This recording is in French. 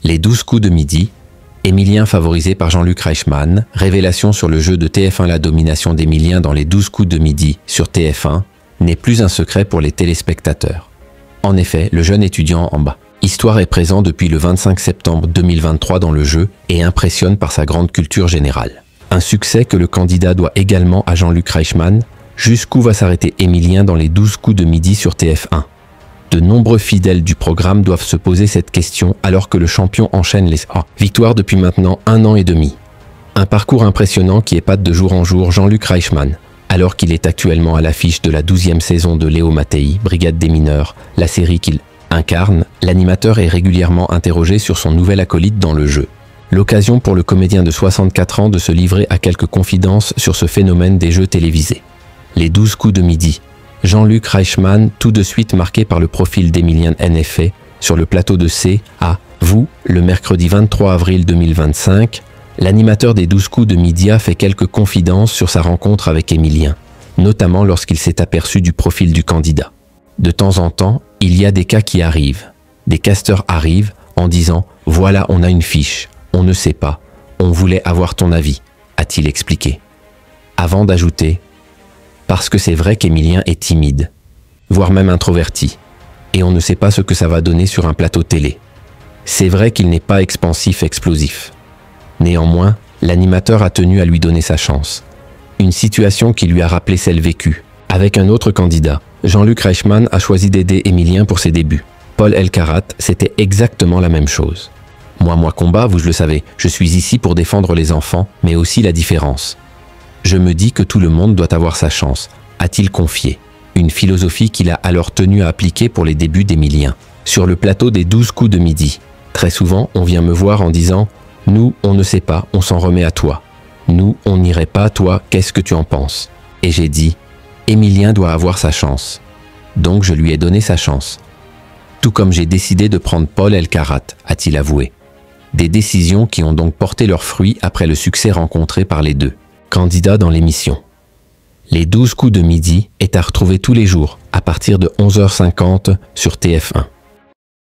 Les 12 coups de midi, Émilien favorisé par Jean-Luc Reichmann, révélation sur le jeu de TF1. La domination d'Émilien dans les 12 coups de midi sur TF1 n'est plus un secret pour les téléspectateurs. En effet, le jeune étudiant en bas histoire est présent depuis le 25 septembre 2023 dans le jeu et impressionne par sa grande culture générale. Un succès que le candidat doit également à Jean-Luc Reichmann. Jusqu'où va s'arrêter Émilien dans les 12 coups de midi sur TF1 ? De nombreux fidèles du programme doivent se poser cette question alors que le champion enchaîne les victoires depuis maintenant 1 an et demi. Un parcours impressionnant qui épate de jour en jour Jean-Luc Reichmann, alors qu'il est actuellement à l'affiche de la 12e saison de Léo Mattei, Brigade des mineurs, la série qu'il incarne. L'animateur est régulièrement interrogé sur son nouvel acolyte dans le jeu. L'occasion pour le comédien de 64 ans de se livrer à quelques confidences sur ce phénomène des jeux télévisés. Les 12 coups de midi. Jean-Luc Reichmann, tout de suite marqué par le profil d'Émilien NFA, sur le plateau de C à vous, le mercredi 23 avril 2025, l'animateur des 12 coups de midi a fait quelques confidences sur sa rencontre avec Émilien, notamment lorsqu'il s'est aperçu du profil du candidat. De temps en temps, il y a des cas qui arrivent. Des casteurs arrivent en disant « Voilà, on a une fiche, on ne sait pas, on voulait avoir ton avis », a-t-il expliqué. Avant d'ajouter « Parce que c'est vrai qu'Émilien est timide, voire même introverti, et on ne sait pas ce que ça va donner sur un plateau télé. C'est vrai qu'il n'est pas expansif, explosif. Néanmoins, l'animateur a tenu à lui donner sa chance. Une situation qui lui a rappelé celle vécue. Avec un autre candidat, Jean-Luc Reichmann a choisi d'aider Émilien pour ses débuts. Paul Elkarat, c'était exactement la même chose. Moi combat, vous le savez, je suis ici pour défendre les enfants, mais aussi la différence. Je me dis que tout le monde doit avoir sa chance, a-t-il confié. Une philosophie qu'il a alors tenu à appliquer pour les débuts d'Émilien. Sur le plateau des 12 coups de midi, très souvent, on vient me voir en disant « Nous, on ne sait pas, on s'en remet à toi. Nous, on n'irait pas, toi, qu'est-ce que tu en penses ?» Et j'ai dit « Émilien doit avoir sa chance. » Donc je lui ai donné sa chance. Tout comme j'ai décidé de prendre Paul Elkarat, a-t-il avoué. Des décisions qui ont donc porté leurs fruits après le succès rencontré par les deux candidats dans l'émission. Les 12 coups de midi est à retrouver tous les jours à partir de 11h50 sur TF1.